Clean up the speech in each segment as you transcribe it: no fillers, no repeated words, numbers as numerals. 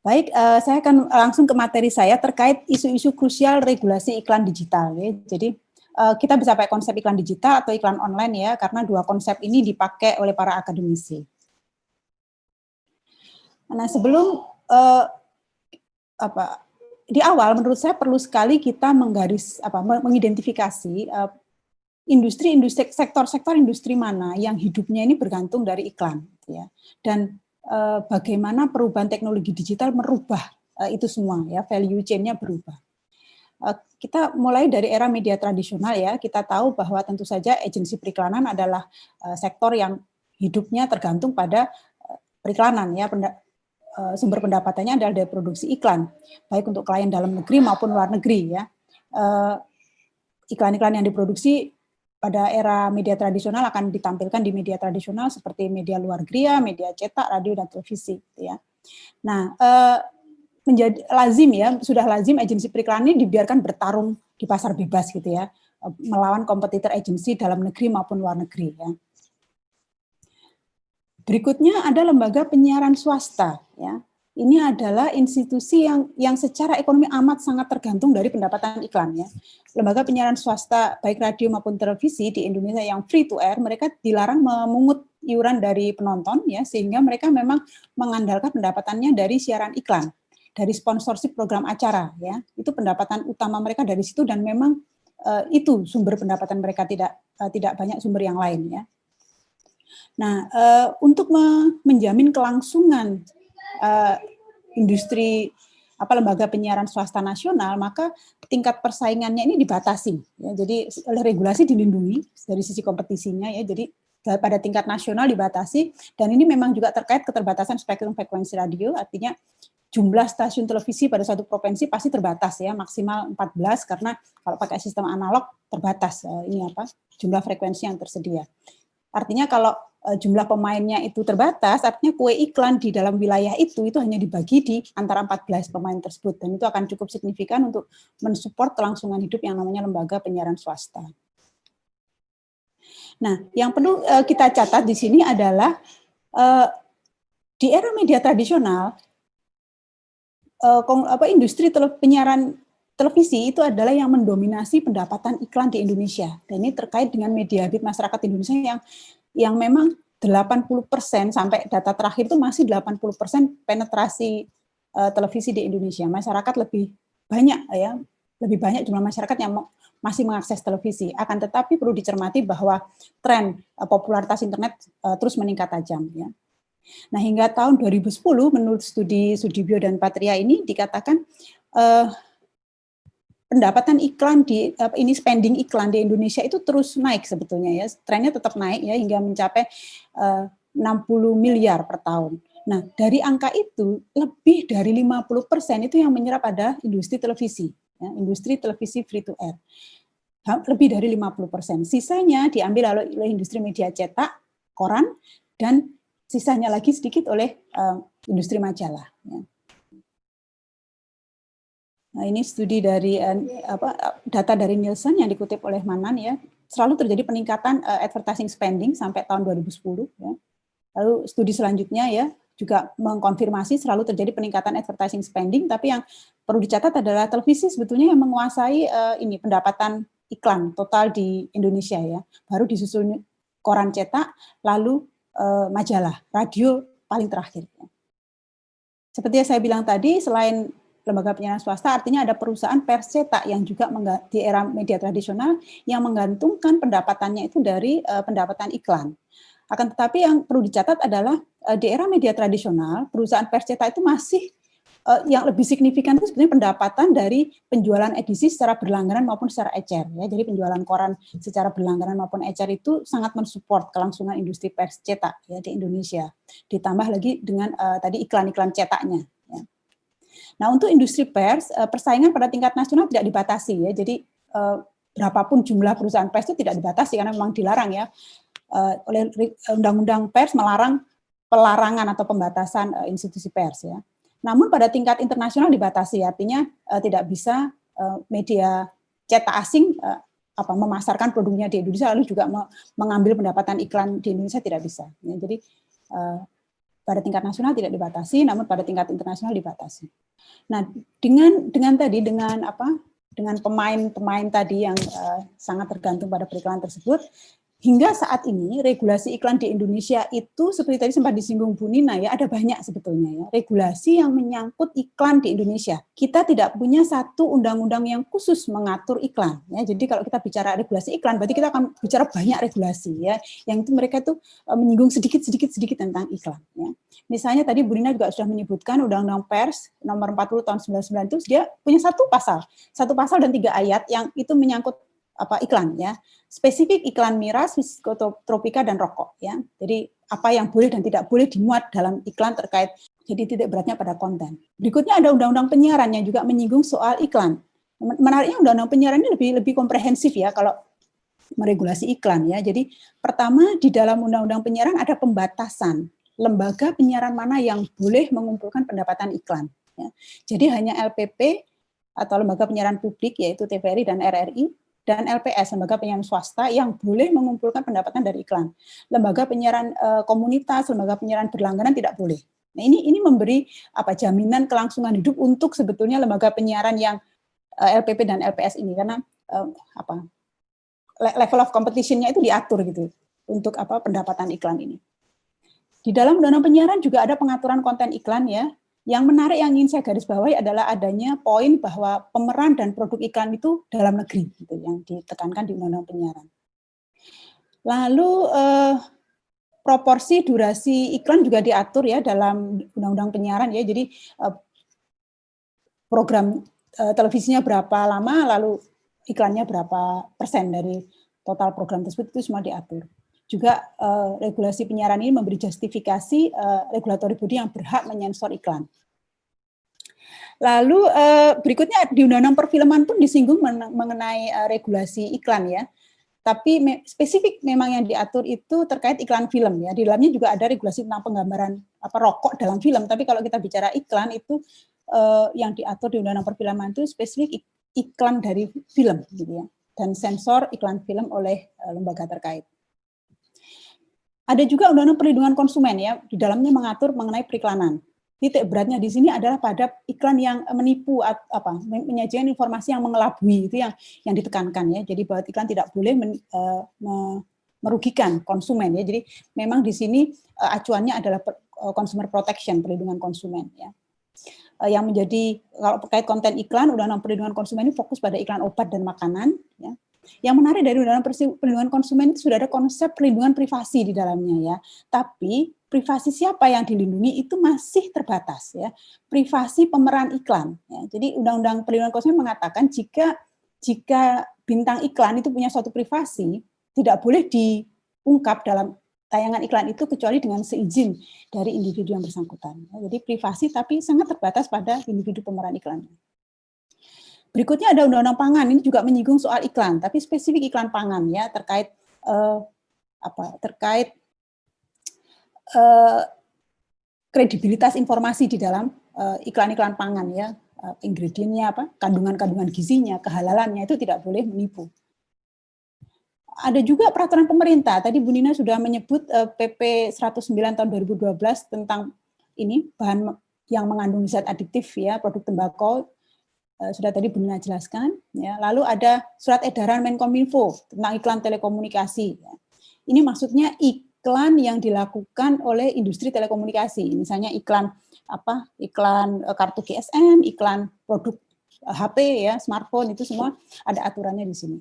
Baik, saya akan langsung ke materi saya terkait isu-isu krusial regulasi iklan digital. Ya. Jadi kita bisa pakai konsep iklan digital atau iklan online ya, karena dua konsep ini dipakai oleh para akademisi. Nah, sebelum di awal, menurut saya perlu sekali kita mengidentifikasi industri-industri, sektor-sektor industri mana yang hidupnya ini bergantung dari iklan, ya, dan bagaimana perubahan teknologi digital merubah itu semua, ya, value chain-nya berubah. Kita mulai dari era media tradisional, ya, kita tahu bahwa tentu saja agensi periklanan adalah sektor yang hidupnya tergantung pada periklanan, ya, sumber pendapatannya adalah dari produksi iklan, baik untuk klien dalam negeri maupun luar negeri, ya. Iklan-iklan yang diproduksi pada era media tradisional akan ditampilkan di media tradisional seperti media luar negeri, media cetak, radio dan televisi, ya. Nah, menjadi lazim, ya, sudah lazim agensi periklanan ini dibiarkan bertarung di pasar bebas gitu, ya, melawan kompetitor agensi dalam negeri maupun luar negeri, ya. Berikutnya ada lembaga penyiaran swasta, ya. Ini adalah institusi yang secara ekonomi amat sangat tergantung dari pendapatan iklan, ya. Lembaga penyiaran swasta baik radio maupun televisi di Indonesia yang free to air, mereka dilarang memungut iuran dari penonton, ya, sehingga mereka memang mengandalkan pendapatannya dari siaran iklan, dari sponsorship program acara, ya. Itu pendapatan utama mereka dari situ, dan memang itu sumber pendapatan mereka, tidak banyak sumber yang lain, ya. Nah, untuk menjamin kelangsungan industri lembaga penyiaran swasta nasional, maka tingkat persaingannya ini dibatasi, ya. Jadi oleh regulasi dilindungi dari sisi kompetisinya, ya. Jadi pada tingkat nasional dibatasi, dan ini memang juga terkait keterbatasan spektrum frekuensi radio, artinya jumlah stasiun televisi pada suatu provinsi pasti terbatas, ya, maksimal 14, karena kalau pakai sistem analog terbatas jumlah frekuensi yang tersedia. Artinya kalau jumlah pemainnya itu terbatas, artinya kue iklan di dalam wilayah itu hanya dibagi di antara 14 pemain tersebut, dan itu akan cukup signifikan untuk mensupport kelangsungan hidup yang namanya lembaga penyiaran swasta. Nah, yang perlu kita catat di sini adalah di era media tradisional, industri penyiaran televisi itu adalah yang mendominasi pendapatan iklan di Indonesia, dan ini terkait dengan media habit masyarakat Indonesia yang memang 80% sampai data terakhir itu masih 80% penetrasi televisi di Indonesia. Masyarakat lebih banyak jumlah masyarakat yang masih mengakses televisi. Akan tetapi perlu dicermati bahwa tren popularitas internet terus meningkat tajam, ya. Nah, hingga tahun 2010 menurut studi Sudibyo dan Patria ini dikatakan pendapatan iklan spending iklan di Indonesia itu terus naik sebetulnya, ya. Trennya tetap naik, ya, hingga mencapai 60 miliar per tahun. Nah, dari angka itu lebih dari 50% itu yang menyerap pada industri televisi, ya, industri televisi free to air. Lebih dari 50%. Sisanya diambil oleh industri media cetak, koran, dan sisanya lagi sedikit oleh industri majalah, ya. Nah, ini studi dari data dari Nielsen yang dikutip oleh Manan, ya. Selalu terjadi peningkatan advertising spending sampai tahun 2010, ya. Lalu studi selanjutnya, ya, juga mengkonfirmasi selalu terjadi peningkatan advertising spending, tapi yang perlu dicatat adalah televisi sebetulnya yang menguasai pendapatan iklan total di Indonesia, ya. Baru disusul koran cetak, lalu majalah, radio paling terakhir, ya. Seperti yang saya bilang tadi, selain lembaga penyiaran swasta, artinya ada perusahaan pers cetak yang juga di era media tradisional yang menggantungkan pendapatannya itu dari pendapatan iklan. Akan tetapi yang perlu dicatat adalah di era media tradisional, perusahaan pers cetak itu masih yang lebih signifikan itu sebenarnya pendapatan dari penjualan edisi secara berlangganan maupun secara ecer, ya. Jadi penjualan koran secara berlangganan maupun ecer itu sangat mensupport kelangsungan industri pers cetak, ya, di Indonesia. Ditambah lagi dengan tadi iklan-iklan cetaknya, ya. Nah, untuk industri pers, persaingan pada tingkat nasional tidak dibatasi, ya. Jadi berapapun jumlah perusahaan pers itu tidak dibatasi karena memang dilarang, ya, oleh undang-undang pers melarang pelarangan atau pembatasan institusi pers, ya. Namun pada tingkat internasional dibatasi, artinya tidak bisa media cetak asing memasarkan produknya di Indonesia lalu juga mengambil pendapatan iklan di Indonesia, tidak bisa, ya. Jadi pada tingkat nasional tidak dibatasi, namun pada tingkat internasional dibatasi. Nah, dengan pemain-pemain tadi yang sangat tergantung pada periklanan tersebut, hingga saat ini regulasi iklan di Indonesia itu seperti tadi sempat disinggung Bu Nina ya, ada banyak sebetulnya ya regulasi yang menyangkut iklan di Indonesia. Kita tidak punya satu undang-undang yang khusus mengatur iklan ya. Jadi kalau kita bicara regulasi iklan berarti kita akan bicara banyak regulasi ya, yang itu mereka tuh menyinggung sedikit tentang iklan ya. Misalnya tadi Bu Nina juga sudah menyebutkan Undang-Undang Pers nomor 40 tahun 99 itu dia punya satu pasal dan 3 ayat yang itu menyangkut iklan ya. Spesifik iklan miras, psikotropika dan rokok ya. Jadi apa yang boleh dan tidak boleh dimuat dalam iklan terkait, jadi titik beratnya pada konten. Berikutnya ada Undang-Undang Penyiaran yang juga menyinggung soal iklan. Menariknya Undang-Undang Penyiaran ini lebih komprehensif ya kalau meregulasi iklan ya. Jadi pertama di dalam Undang-Undang Penyiaran ada pembatasan lembaga penyiaran mana yang boleh mengumpulkan pendapatan iklan. Ya. Jadi hanya LPP atau lembaga penyiaran publik yaitu TVRI dan RRI dan LPS, lembaga penyiaran swasta yang boleh mengumpulkan pendapatan dari iklan. Lembaga penyiaran komunitas, lembaga penyiaran berlangganan tidak boleh. Nah, ini memberi jaminan kelangsungan hidup untuk sebetulnya lembaga penyiaran yang LPP dan LPS ini karena level of competition-nya itu diatur gitu untuk pendapatan iklan ini. Di dalam Undang-Undang Penyiaran juga ada pengaturan konten iklan ya. Yang menarik yang ingin saya garis bawahi adalah adanya poin bahwa pemeran dan produk iklan itu dalam negeri, gitu, yang ditekankan di Undang-Undang Penyiaran. Lalu proporsi durasi iklan juga diatur ya dalam Undang-Undang Penyiaran ya. Jadi program televisinya berapa lama, lalu iklannya berapa persen dari total program tersebut itu semua diatur. Juga regulasi penyiaran ini memberi justifikasi regulatory body yang berhak menyensor iklan. Lalu berikutnya di Undang-Undang Perfilman pun disinggung mengenai regulasi iklan ya. Tapi spesifik memang yang diatur itu terkait iklan film ya. Di dalamnya juga ada regulasi tentang penggambaran rokok dalam film. Tapi kalau kita bicara iklan itu yang diatur di Undang-Undang Perfilman itu spesifik iklan dari film gitu ya. Dan sensor iklan film oleh lembaga terkait. Ada juga Undang-Undang Perlindungan Konsumen ya, di dalamnya mengatur mengenai periklanan. Titik beratnya di sini adalah pada iklan yang menipu menyajikan informasi yang mengelabui, itu yang ditekankan ya. Jadi bahwa iklan tidak boleh merugikan konsumen ya. Jadi memang di sini acuannya adalah consumer protection, perlindungan konsumen ya. Yang menjadi kalau terkait konten iklan, Undang-Undang Perlindungan Konsumen ini fokus pada iklan obat dan makanan ya. Yang menarik dari Undang-Undang Perlindungan Konsumen itu sudah ada konsep perlindungan privasi di dalamnya ya. Tapi privasi siapa yang dilindungi itu masih terbatas ya. Privasi pemeran iklan ya. Jadi Undang-Undang Perlindungan Konsumen mengatakan jika bintang iklan itu punya suatu privasi, tidak boleh diungkap dalam tayangan iklan itu kecuali dengan seizin dari individu yang bersangkutan. Jadi privasi tapi sangat terbatas pada individu pemeran iklan. Berikutnya ada Undang-Undang Pangan, ini juga menyinggung soal iklan, tapi spesifik iklan pangan ya terkait kredibilitas informasi di dalam iklan-iklan pangan ya, ingredientnya kandungan-kandungan gizinya, kehalalannya itu tidak boleh menipu. Ada juga peraturan pemerintah, tadi Bu Nina sudah menyebut PP 109 tahun 2012 tentang ini bahan yang mengandung zat adiktif ya, produk tembakau. Sudah tadi Bu Nina jelaskan ya. Lalu ada surat edaran Menkominfo tentang iklan telekomunikasi ya. Ini maksudnya iklan yang dilakukan oleh industri telekomunikasi, misalnya iklan kartu GSM, iklan produk HP ya, smartphone, itu semua ada aturannya di sini.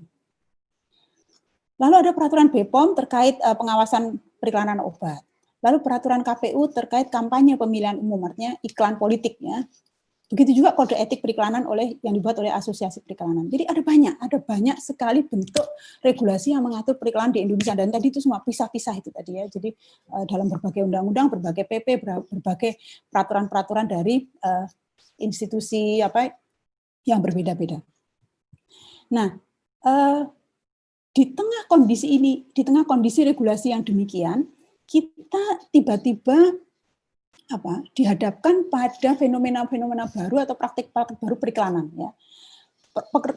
Lalu ada peraturan BPOM terkait pengawasan periklanan obat. Lalu peraturan KPU terkait kampanye pemilihan umum, artinya iklan politik ya. Begitu juga kode etik periklanan yang dibuat oleh asosiasi periklanan. Jadi ada banyak sekali bentuk regulasi yang mengatur periklanan di Indonesia, dan tadi itu semua pisah-pisah itu tadi ya. Jadi dalam berbagai undang-undang, berbagai PP, berbagai peraturan-peraturan dari institusi yang berbeda-beda. Nah, di tengah kondisi regulasi yang demikian, kita tiba-tiba dihadapkan pada fenomena-fenomena baru atau praktik-praktik baru periklanan ya.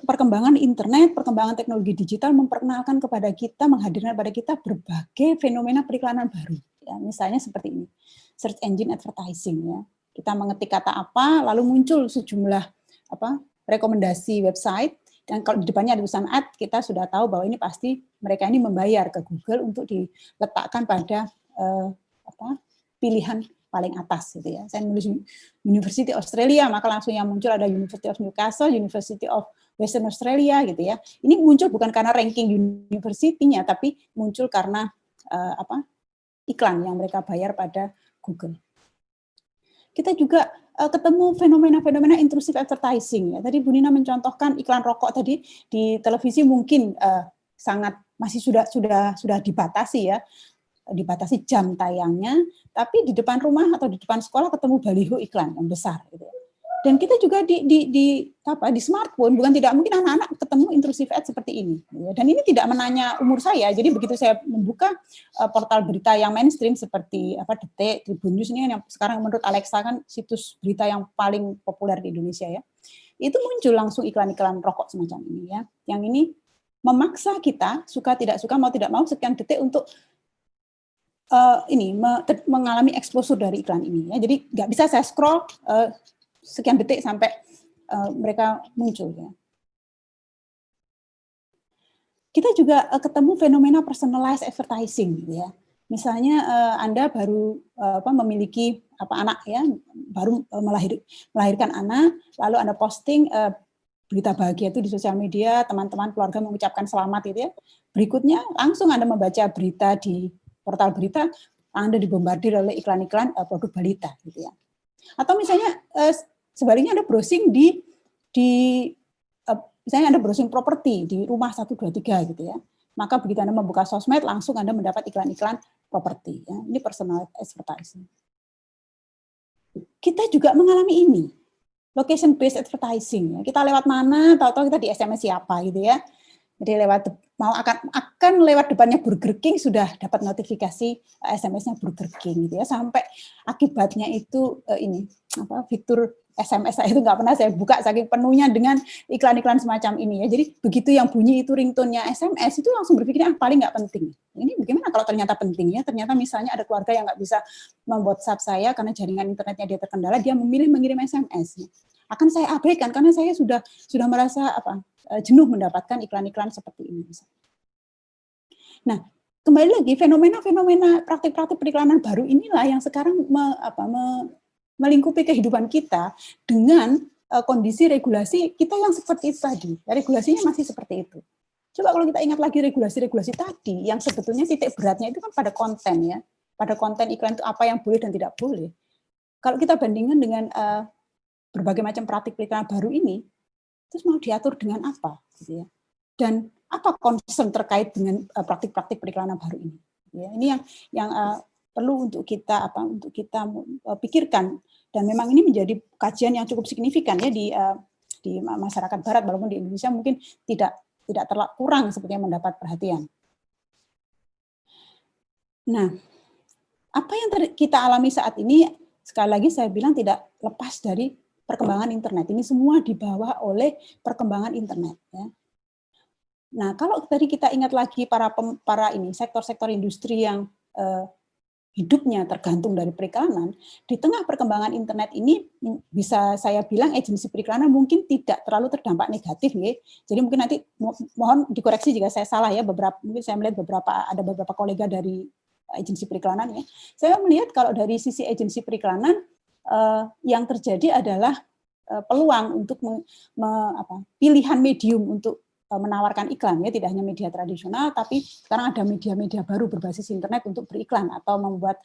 perkembangan internet, perkembangan teknologi digital memperkenalkan kepada kita, menghadirkan kepada kita berbagai fenomena periklanan baru. Ya, misalnya seperti ini, search engine advertising. Ya, kita mengetik kata apa, lalu muncul sejumlah rekomendasi website, dan kalau di depannya ada tulisan ad, kita sudah tahu bahwa ini pasti mereka ini membayar ke Google untuk diletakkan pada pilihan paling atas gitu ya. Saya nulis University Australia, maka langsung yang muncul ada University of Newcastle, University of Western Australia gitu ya. Ini muncul bukan karena ranking university-nya, tapi muncul karena iklan yang mereka bayar pada Google. Kita juga ketemu fenomena-fenomena intrusive advertising ya. Tadi Bu Nina mencontohkan iklan rokok tadi di televisi mungkin masih sudah dibatasi ya. Dibatasi jam tayangnya, tapi di depan rumah atau di depan sekolah ketemu baliho iklan yang besar gitu. Dan kita juga di smartphone bukan tidak mungkin anak-anak ketemu intrusive ad seperti ini. Dan ini tidak menanya umur saya. Jadi begitu saya membuka portal berita yang mainstream seperti Detik, Tribun News ini yang sekarang menurut Alexa kan situs berita yang paling populer di Indonesia ya. Itu muncul langsung iklan-iklan rokok semacam ini ya. Yang ini memaksa kita suka tidak suka mau tidak mau sekian detik untuk mengalami exposure dari iklan ini ya. Jadi nggak bisa saya scroll sekian detik sampai mereka muncul ya. Kita juga ketemu fenomena personalized advertising gitu ya. Misalnya Anda baru memiliki anak ya, baru melahirkan anak, lalu Anda posting berita bahagia itu di sosial media, teman-teman keluarga mengucapkan selamat gitu ya. Berikutnya langsung Anda membaca berita di portal berita, Anda dibombardir oleh iklan-iklan produk balita gitu ya. Atau misalnya sebaliknya Anda browsing misalnya Anda browsing properti di rumah 123 gitu ya. Maka begitu Anda membuka sosmed langsung Anda mendapat iklan-iklan properti ya. Ini personal advertising. Kita juga mengalami ini. Location based advertising ya. Kita lewat mana, tahu-tahu kita di SMS siapa gitu ya. Jadi akan lewat depannya Burger King sudah dapat notifikasi SMS-nya Burger King gitu ya, sampai akibatnya itu fitur SMS saya itu nggak pernah saya buka saking penuhnya dengan iklan-iklan semacam ini ya. Jadi begitu yang bunyi itu ringtone-nya SMS itu langsung berpikirnya paling nggak penting. Ini bagaimana kalau ternyata penting ya? Ternyata misalnya ada keluarga yang nggak bisa mem-WhatsApp saya karena jaringan internetnya dia terkendala, dia memilih mengirim SMS. Akan saya abaikan karena saya sudah merasa jenuh mendapatkan iklan-iklan seperti ini. Nah, kembali lagi fenomena-fenomena praktik-praktik periklanan baru inilah yang sekarang melingkupi kehidupan kita dengan kondisi regulasi kita yang seperti itu tadi. Regulasinya masih seperti itu. Coba kalau kita ingat lagi regulasi-regulasi tadi, yang sebetulnya titik beratnya itu kan pada konten ya, pada konten iklan itu apa yang boleh dan tidak boleh. Kalau kita bandingkan dengan berbagai macam praktik periklanan baru ini, terus mau diatur dengan apa gitu ya, dan apa concern terkait dengan praktik-praktik periklanan baru ini ya, ini yang perlu untuk kita pikirkan, dan memang ini menjadi kajian yang cukup signifikan ya di masyarakat barat, walaupun di Indonesia mungkin tidak terlalu kurang sepertinya mendapat perhatian. Nah, apa yang kita alami saat ini sekali lagi saya bilang tidak lepas dari perkembangan internet. Ini semua dibawa oleh perkembangan internet ya. Nah, kalau tadi kita ingat lagi para sektor-sektor industri yang hidupnya tergantung dari periklanan, di tengah perkembangan internet ini bisa saya bilang agensi periklanan mungkin tidak terlalu terdampak negatif ya. Jadi mungkin nanti mohon dikoreksi jika saya salah ya, mungkin saya melihat ada beberapa kolega dari agensi periklanan ya. Saya melihat kalau dari sisi agensi periklanan yang terjadi adalah peluang untuk pilihan medium untuk menawarkan iklan ya, tidak hanya media tradisional, tapi sekarang ada media-media baru berbasis internet untuk beriklan atau membuat,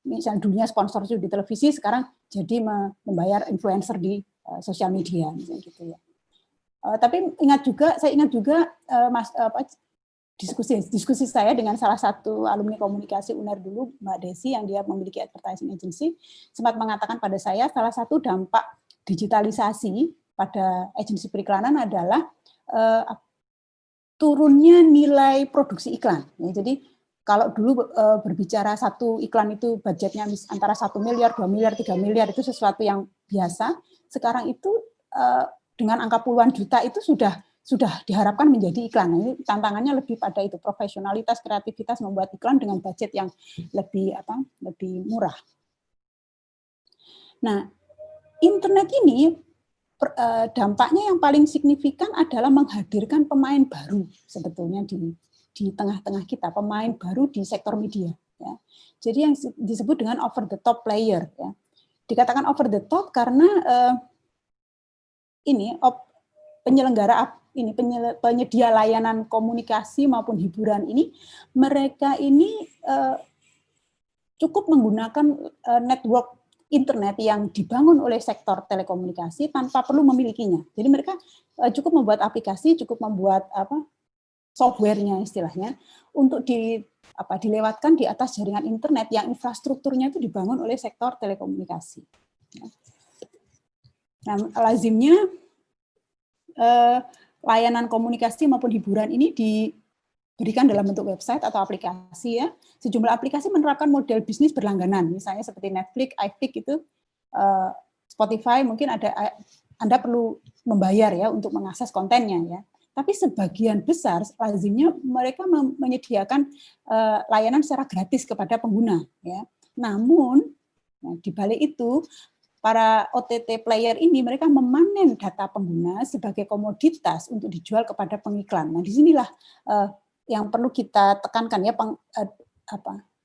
misalnya dulunya sponsor di televisi, sekarang jadi membayar influencer di sosial media misalnya gitu ya. Tapi saya ingat juga diskusi saya dengan salah satu alumni komunikasi UNER dulu, Mbak Desi, yang dia memiliki advertising agency, sempat mengatakan pada saya salah satu dampak digitalisasi pada agensi periklanan adalah turunnya nilai produksi iklan. Ya, jadi kalau dulu berbicara satu iklan itu budgetnya antara 1 miliar, 2 miliar, 3 miliar itu sesuatu yang biasa, sekarang itu dengan angka puluhan juta itu sudah diharapkan menjadi iklan. Nah, ini tantangannya lebih pada itu, profesionalitas, kreativitas membuat iklan dengan budget yang lebih murah. Nah, internet ini dampaknya yang paling signifikan adalah menghadirkan pemain baru sebetulnya di tengah-tengah kita, pemain baru di sektor media. Ya. Jadi yang disebut dengan over the top player. Ya. Dikatakan over the top karena penyedia layanan komunikasi maupun hiburan ini, mereka ini cukup menggunakan network internet yang dibangun oleh sektor telekomunikasi tanpa perlu memilikinya. Jadi mereka cukup membuat aplikasi, cukup membuat software-nya istilahnya untuk dilewatkan di atas jaringan internet yang infrastrukturnya itu dibangun oleh sektor telekomunikasi. Nah, lazimnya layanan komunikasi maupun hiburan ini diberikan dalam bentuk website atau aplikasi ya. Sejumlah aplikasi menerapkan model bisnis berlangganan, misalnya seperti Netflix, iFlix itu, Spotify mungkin Anda perlu membayar ya untuk mengakses kontennya ya. Tapi sebagian besar lazimnya mereka menyediakan layanan secara gratis kepada pengguna ya. Namun di balik itu para OTT player ini mereka memanen data pengguna sebagai komoditas untuk dijual kepada pengiklan. Nah, disinilah yang perlu kita tekankan ya,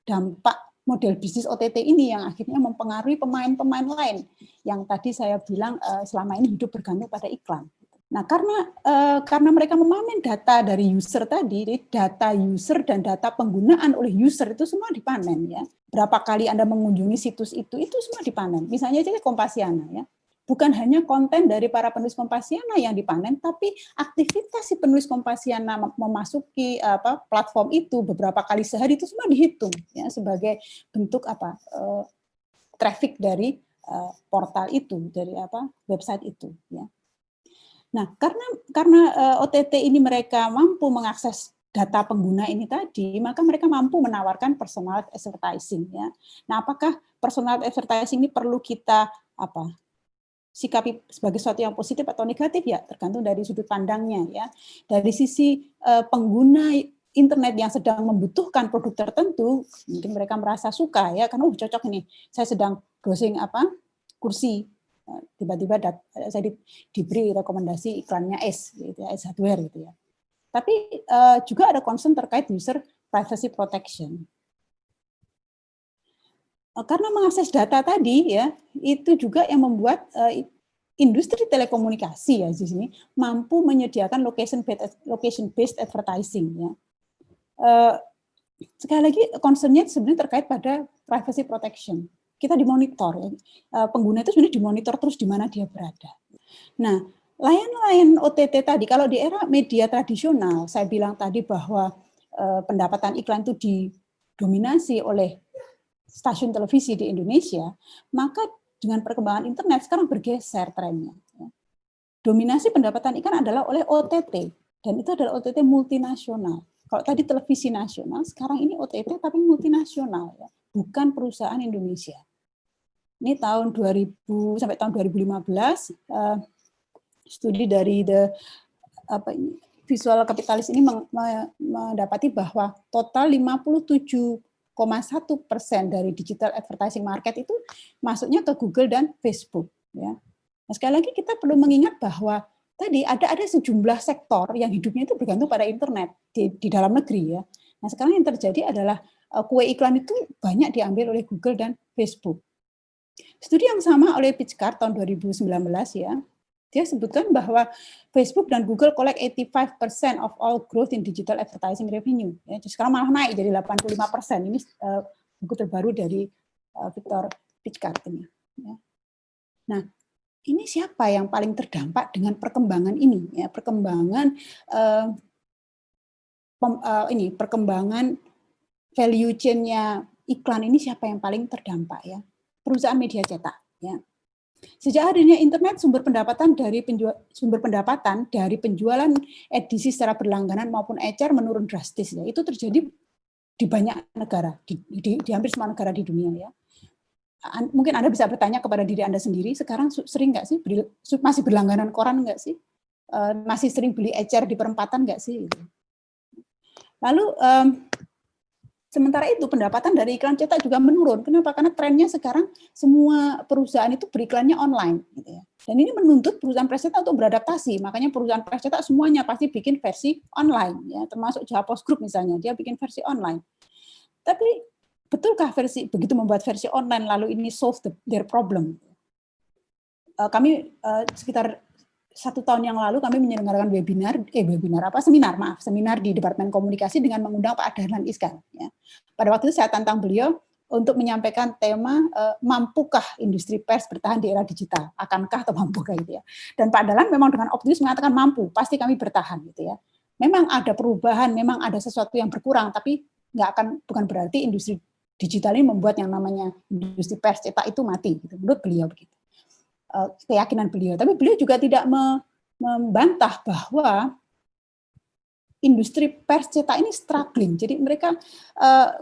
dampak model bisnis OTT ini yang akhirnya mempengaruhi pemain-pemain lain yang tadi saya bilang selama ini hidup bergantung pada iklan. Nah, karena mereka memanen data dari user tadi, data user dan data penggunaan oleh user itu semua dipanen ya. Berapa kali Anda mengunjungi situs itu semua dipanen. Misalnya aja Kompasiana ya. Bukan hanya konten dari para penulis Kompasiana yang dipanen, tapi aktivitas si penulis Kompasiana memasuki platform itu beberapa kali sehari itu semua dihitung ya sebagai bentuk traffic dari portal itu, dari website itu ya. Nah, karena OTT ini mereka mampu mengakses data pengguna ini tadi, maka mereka mampu menawarkan personalized advertising ya. Nah, apakah personalized advertising ini perlu kita sikapi sebagai sesuatu yang positif atau negatif ya tergantung dari sudut pandangnya ya. Dari sisi pengguna internet yang sedang membutuhkan produk tertentu, mungkin mereka merasa suka ya karena cocok ini. Saya sedang browsing kursi, tiba-tiba saya diberi rekomendasi iklannya gitu ya, S hardware gitu ya. Tapi juga ada concern terkait user privacy protection. Karena mengakses data tadi ya itu juga yang membuat industri telekomunikasi ya di sini mampu menyediakan location based advertising ya. Sekali lagi concern-nya sebenarnya terkait pada privacy protection. Kita dimonitor ya. Pengguna itu sebenarnya dimonitor terus di mana dia berada. Nah, layanan OTT tadi kalau di era media tradisional saya bilang tadi bahwa pendapatan iklan itu didominasi oleh stasiun televisi di Indonesia, maka dengan perkembangan internet sekarang bergeser trennya. Dominasi pendapatan iklan adalah oleh OTT, dan itu adalah OTT multinasional. Kalau tadi televisi nasional, sekarang ini OTT tapi multinasional, ya, bukan perusahaan Indonesia. Ini tahun 2000 sampai tahun 2015, studi dari Visual Capitalist ini mendapati bahwa total 57,1% dari digital advertising market itu masuknya ke Google dan Facebook. Ya. Nah, sekali lagi kita perlu mengingat bahwa tadi ada sejumlah sektor yang hidupnya itu bergantung pada internet di dalam negeri ya. Nah sekarang yang terjadi adalah kue iklan itu banyak diambil oleh Google dan Facebook. Studi yang sama oleh Pitchcart tahun 2019 ya. Dia sebutkan bahwa Facebook dan Google collect 85% of all growth in digital advertising revenue. Ya, sekarang malah naik jadi 85%. Ini buku terbaru dari Victor Pitchcart ini. Ya. Nah, ini siapa yang paling terdampak dengan perkembangan ini? Ya, perkembangan value chain-nya iklan ini siapa yang paling terdampak ya? Perusahaan media cetak. Ya. Sejak adanya internet, sumber pendapatan dari penjualan edisi secara berlangganan maupun ecer menurun drastis. Ya. Itu terjadi di banyak negara, di hampir semua negara di dunia. Ya. Mungkin Anda bisa bertanya kepada diri Anda sendiri, sekarang sering nggak sih masih berlangganan koran nggak sih? Masih sering beli ecer di perempatan nggak sih? Gitu. Lalu sementara itu pendapatan dari iklan cetak juga menurun. Kenapa? Karena trennya sekarang semua perusahaan itu beriklannya online. Gitu ya. Dan ini menuntut perusahaan pers cetak untuk beradaptasi. Makanya perusahaan pers cetak semuanya pasti bikin versi online, ya, termasuk Jawa Post Group misalnya, dia bikin versi online. Tapi betulkah begitu membuat versi online lalu ini solve their problem? Kami sekitar 1 tahun yang lalu kami menyelenggarakan seminar di Departemen Komunikasi dengan mengundang Pak Dahlan Iskan. Ya. Pada waktu itu saya tantang beliau untuk menyampaikan tema mampukah industri pers bertahan di era digital, akankah atau mampukah gitu ya. Dan Pak Dahlan memang dengan optimis mengatakan mampu, pasti kami bertahan gitu ya. Memang ada perubahan, memang ada sesuatu yang berkurang, tapi bukan berarti industri digital ini membuat yang namanya industri pers cetak itu mati. Gitu. Menurut beliau begitu. Keyakinan beliau, tapi beliau juga tidak membantah bahwa industri pers cetak ini struggling, jadi mereka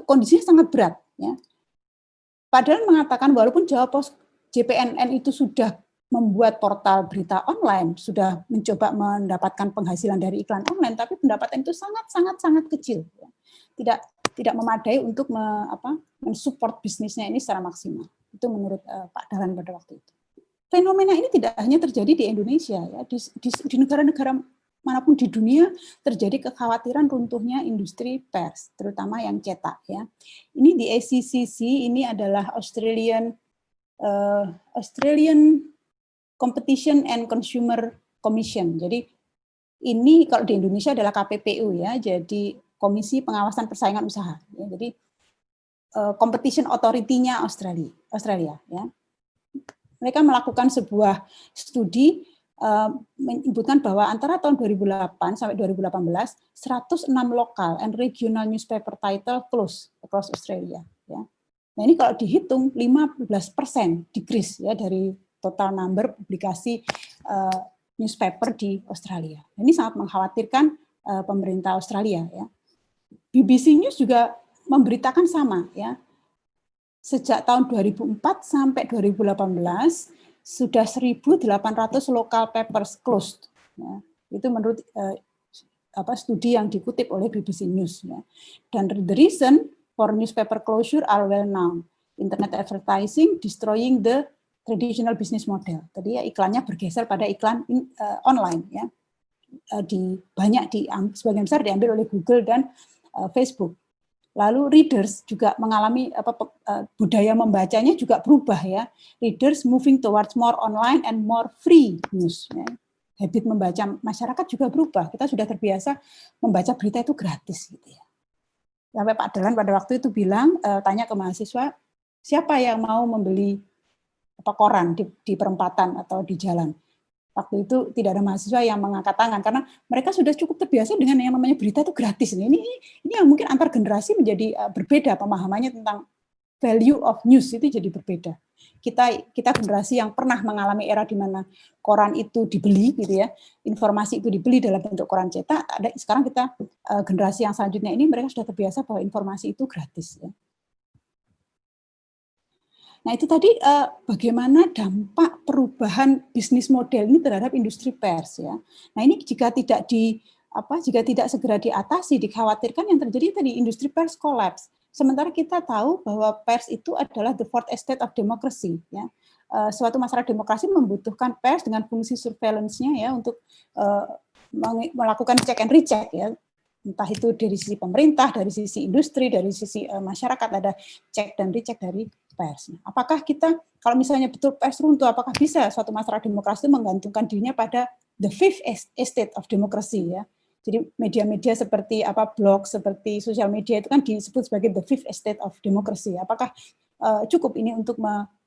kondisinya sangat berat. Ya. Padahal mengatakan walaupun Jawa Post JPNN itu sudah membuat portal berita online, sudah mencoba mendapatkan penghasilan dari iklan online, tapi pendapatan itu sangat kecil, ya. Tidak memadai untuk mensupport bisnisnya ini secara maksimal. Itu menurut Pak Dahlan pada waktu itu. Fenomena ini tidak hanya terjadi di Indonesia, ya, di negara-negara manapun di dunia terjadi kekhawatiran runtuhnya industri pers, terutama yang cetak. Ya. Ini di ACCC, ini adalah Australian Competition and Consumer Commission. Jadi ini kalau di Indonesia adalah KPPU, ya, jadi Komisi Pengawasan Persaingan Usaha. Ya, jadi Competition Authority-nya Australia. Ya. Mereka melakukan sebuah studi menyebutkan bahwa antara tahun 2008 sampai 2018, 106 lokal and regional newspaper title close across Australia. Ya. Nah ini kalau dihitung 15% decrease ya dari total number publikasi newspaper di Australia. Ini sangat mengkhawatirkan pemerintah Australia. Ya. BBC News juga memberitakan sama, ya. Sejak tahun 2004 sampai 2018 sudah 1.800 local papers closed. Ya. Itu menurut studi yang dikutip oleh BBC News. Ya. Dan the reason for newspaper closure are well known. Internet advertising destroying the traditional business model. Tadi ya iklannya bergeser pada iklan online. Ya. Sebagian besar diambil oleh Google dan Facebook. Lalu readers juga mengalami budaya membacanya juga berubah ya. Readers moving towards more online and more free news. Ya. Habit membaca masyarakat juga berubah. Kita sudah terbiasa membaca berita itu gratis gitu ya. Sampai Pak Dahlan pada waktu itu bilang, tanya ke mahasiswa, siapa yang mau membeli koran di perempatan atau di jalan? Waktu itu tidak ada mahasiswa yang mengangkat tangan karena mereka sudah cukup terbiasa dengan yang namanya berita itu gratis. Ini yang mungkin antar generasi menjadi berbeda pemahamannya tentang value of news itu jadi berbeda. Kita generasi yang pernah mengalami era di mana koran itu dibeli gitu ya, informasi itu dibeli dalam bentuk koran cetak. Sekarang kita generasi yang selanjutnya ini mereka sudah terbiasa bahwa informasi itu gratis ya. Nah itu tadi bagaimana dampak perubahan bisnis model ini terhadap industri pers ya. Nah ini jika tidak segera diatasi, dikhawatirkan yang terjadi tadi industri pers collapse. Sementara kita tahu bahwa pers itu adalah the fourth estate of democracy ya. Suatu masyarakat demokrasi membutuhkan pers dengan fungsi surveillance-nya ya untuk melakukan check and recheck ya. Entah itu dari sisi pemerintah, dari sisi industri, dari sisi masyarakat ada cek dan recheck dari pers. Apakah kita, kalau misalnya betul pers runtuh, apakah bisa suatu masyarakat demokrasi menggantungkan dirinya pada the fifth estate of democracy ya? Jadi media-media seperti blog, seperti sosial media itu kan disebut sebagai the fifth estate of democracy. Apakah cukup ini untuk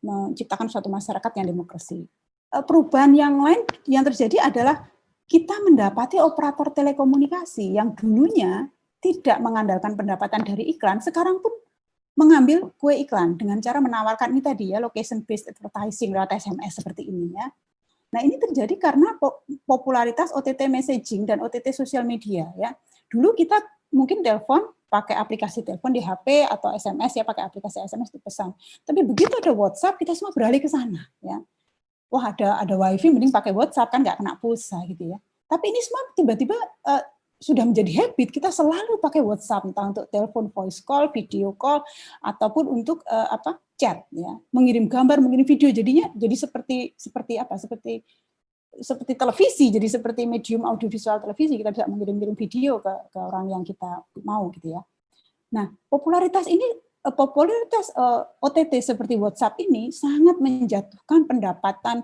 menciptakan suatu masyarakat yang demokrasi? Perubahan yang lain yang terjadi adalah kita mendapati operator telekomunikasi yang dulunya tidak mengandalkan pendapatan dari iklan, sekarang pun mengambil kue iklan dengan cara menawarkan ini tadi ya, location based advertising lewat SMS seperti ini ya. Nah, ini terjadi karena popularitas OTT messaging dan OTT sosial media ya. Dulu kita mungkin telepon pakai aplikasi telepon di HP atau SMS ya, pakai aplikasi SMS itu pesan. Tapi begitu ada WhatsApp, kita semua beralih ke sana ya. Wah, ada WiFi, mending pakai WhatsApp, kan nggak kena pulsa gitu ya. Tapi ini semua tiba-tiba sudah menjadi habit, kita selalu pakai WhatsApp, entah untuk telepon, voice call, video call, ataupun untuk chat ya, mengirim gambar, mengirim video, jadinya jadi seperti televisi, jadi seperti medium audiovisual televisi, kita bisa mengirim video ke orang yang kita mau gitu ya. Nah, popularitas OTT seperti WhatsApp ini sangat menjatuhkan pendapatan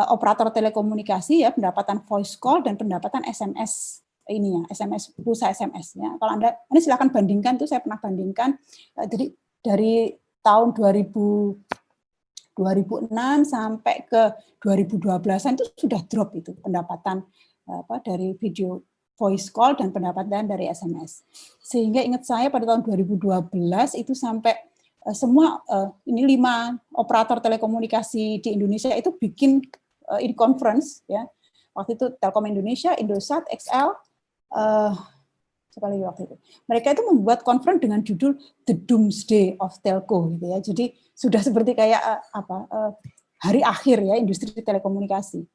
operator telekomunikasi ya, pendapatan voice call dan pendapatan SMS ini ya, SMS pulsa SMS ya. Kalau Anda ini silakan bandingkan tuh, saya pernah bandingkan dari tahun 2006 sampai ke 2012-an itu sudah drop itu pendapatan dari video voice call dan pendapatan dari SMS. Sehingga ingat saya pada tahun 2012 itu sampai semua ini 5 operator telekomunikasi di Indonesia itu bikin in conference ya. Waktu itu Telkom Indonesia, Indosat, XL, siapa lagi waktu itu. Mereka itu membuat conference dengan judul The Doomsday of Telco gitu ya. Jadi sudah seperti kayak hari akhir ya industri telekomunikasi.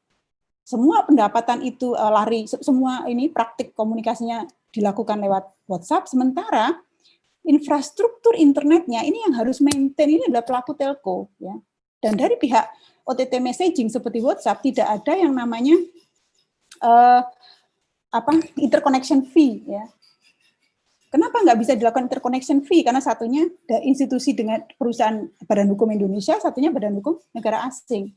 Semua pendapatan itu lari, semua ini praktik komunikasinya dilakukan lewat WhatsApp, sementara infrastruktur internetnya ini yang harus maintain ini adalah pelaku telco ya. Dan dari pihak OTT messaging seperti WhatsApp tidak ada yang namanya interconnection fee ya. Kenapa nggak bisa dilakukan interconnection fee? Karena satunya institusi dengan perusahaan Badan Hukum Indonesia, satunya Badan Hukum negara asing.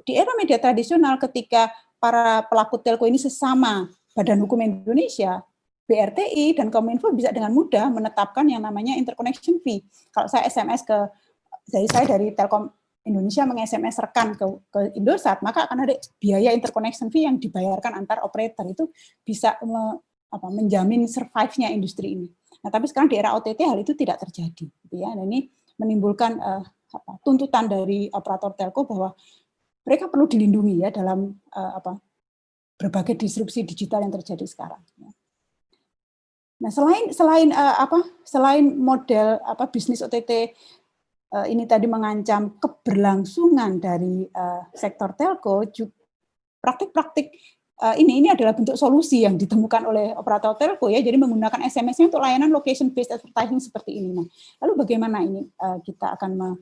Di era media tradisional ketika para pelaku telco ini sesama Badan Hukum Indonesia, BRTI dan Kominfo bisa dengan mudah menetapkan yang namanya interconnection fee. Kalau saya SMS dari Telkom Indonesia meng-SMS rekan ke Indosat, maka akan ada biaya interconnection fee yang dibayarkan antar operator, itu bisa menjamin survive-nya industri ini. Nah, tapi sekarang di era OTT hal itu tidak terjadi, gitu ya. Dan ini menimbulkan tuntutan dari operator telco bahwa mereka perlu dilindungi ya dalam berbagai disrupsi digital yang terjadi sekarang. Nah, selain model bisnis OTT ini tadi mengancam keberlangsungan dari sektor telco, praktik-praktik ini adalah bentuk solusi yang ditemukan oleh operator telco ya, jadi menggunakan SMS-nya untuk layanan location based advertising seperti ini. Nah, lalu bagaimana ini kita akan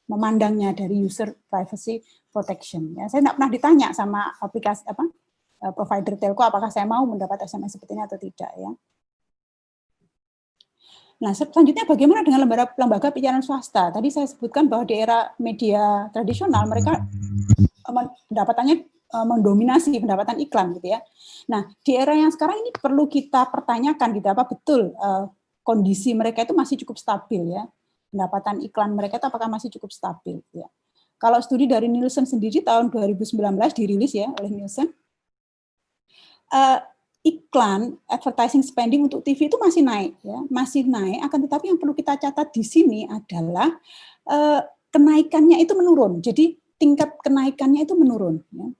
memandangnya dari user privacy protection ya. Saya tidak pernah ditanya sama aplikasi provider telco apakah saya mau mendapat SMS seperti ini atau tidak ya. Nah, selanjutnya bagaimana dengan lembaga penyiaran swasta? Tadi saya sebutkan bahwa di era media tradisional mereka pendapatannya mendominasi pendapatan iklan gitu ya. Nah, di era yang sekarang ini perlu kita pertanyakan gitu, apa betul kondisi mereka itu masih cukup stabil ya. Pendapatan iklan mereka itu apakah masih cukup stabil ya. Kalau studi dari Nielsen sendiri tahun 2019 dirilis ya oleh Nielsen, iklan advertising spending untuk TV itu masih naik ya, masih naik, akan tetapi yang perlu kita catat di sini adalah kenaikannya itu menurun. Jadi tingkat kenaikannya itu menurun ya.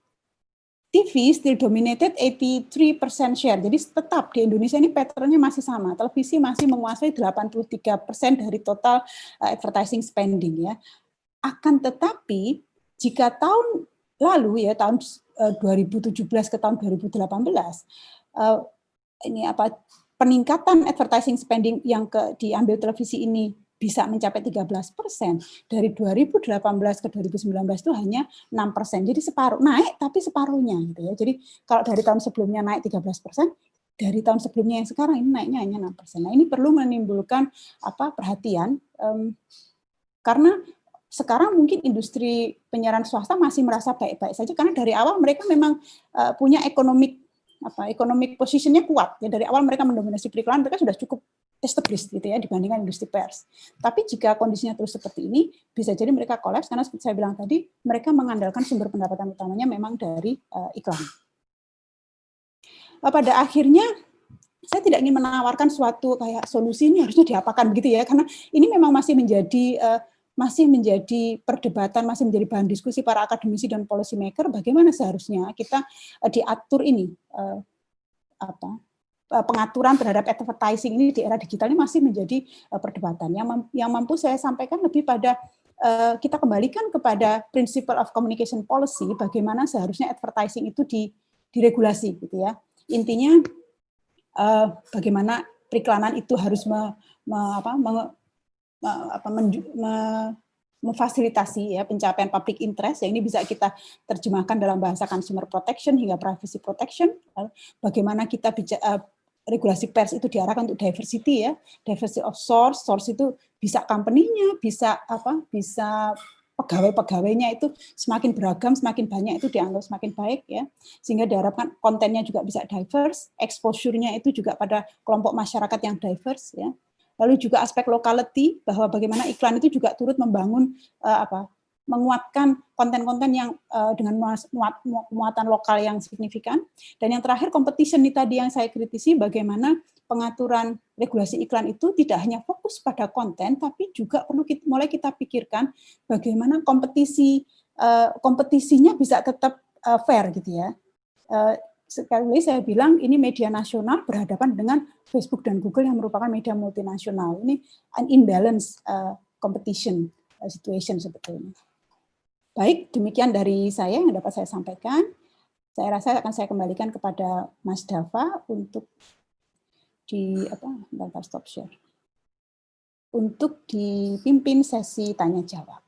TV still dominated 83% share. Jadi tetap di Indonesia ini pattern-nya masih sama. Televisi masih menguasai 83% dari total advertising spending ya. Akan tetapi jika tahun lalu ya tahun 2017 ke tahun 2018 peningkatan advertising spending yang diambil televisi ini bisa mencapai 13%, dari 2018 ke 2019 itu hanya 6%. Jadi separuh, naik tapi separuhnya gitu ya. Jadi kalau dari tahun sebelumnya naik 13%, dari tahun sebelumnya yang sekarang ini naiknya hanya 6%. Nah, ini perlu menimbulkan perhatian karena sekarang mungkin industri penyiaran swasta masih merasa baik-baik saja karena dari awal mereka memang punya economic positionnya kuat ya, dari awal mereka mendominasi periklanan, mereka sudah cukup established gitu ya dibandingkan industri pers. Tapi jika kondisinya terus seperti ini, bisa jadi mereka kolaps karena seperti saya bilang tadi, mereka mengandalkan sumber pendapatan utamanya memang dari iklan. Pada akhirnya saya tidak ingin menawarkan suatu kayak solusi ini harusnya diapakan begitu ya, karena ini memang masih menjadi perdebatan, masih menjadi bahan diskusi para akademisi dan policy maker bagaimana seharusnya kita diatur ini pengaturan terhadap advertising ini di era digital ini masih menjadi perdebatan. Yang mampu saya sampaikan lebih pada kita kembalikan kepada principle of communication policy, bagaimana seharusnya advertising itu diregulasi, gitu ya. Intinya bagaimana periklanan itu harus memfasilitasi ya pencapaian public interest, ya ini bisa kita terjemahkan dalam bahasa consumer protection hingga privacy protection. Bagaimana kita regulasi pers itu diarahkan untuk diversity ya, diversity of source itu bisa company-nya, bisa pegawai-pegawainya itu semakin beragam, semakin banyak itu dianggap semakin baik ya, sehingga diharapkan kontennya juga bisa diverse, exposure-nya itu juga pada kelompok masyarakat yang diverse ya. Lalu juga aspek locality, bahwa bagaimana iklan itu juga turut membangun menguatkan konten-konten yang dengan muatan lokal yang signifikan. Dan yang terakhir competition ini tadi yang saya kritisi, bagaimana pengaturan regulasi iklan itu tidak hanya fokus pada konten, tapi juga perlu mulai kita pikirkan bagaimana kompetisinya bisa tetap fair gitu ya. Sekali lagi saya bilang ini media nasional berhadapan dengan Facebook dan Google yang merupakan media multinasional. Ini an imbalance competition situation sebetulnya. Baik, demikian dari saya yang dapat saya sampaikan. Saya rasa akan saya kembalikan kepada Mas Dava untuk stop share. Untuk dipimpin sesi tanya jawab.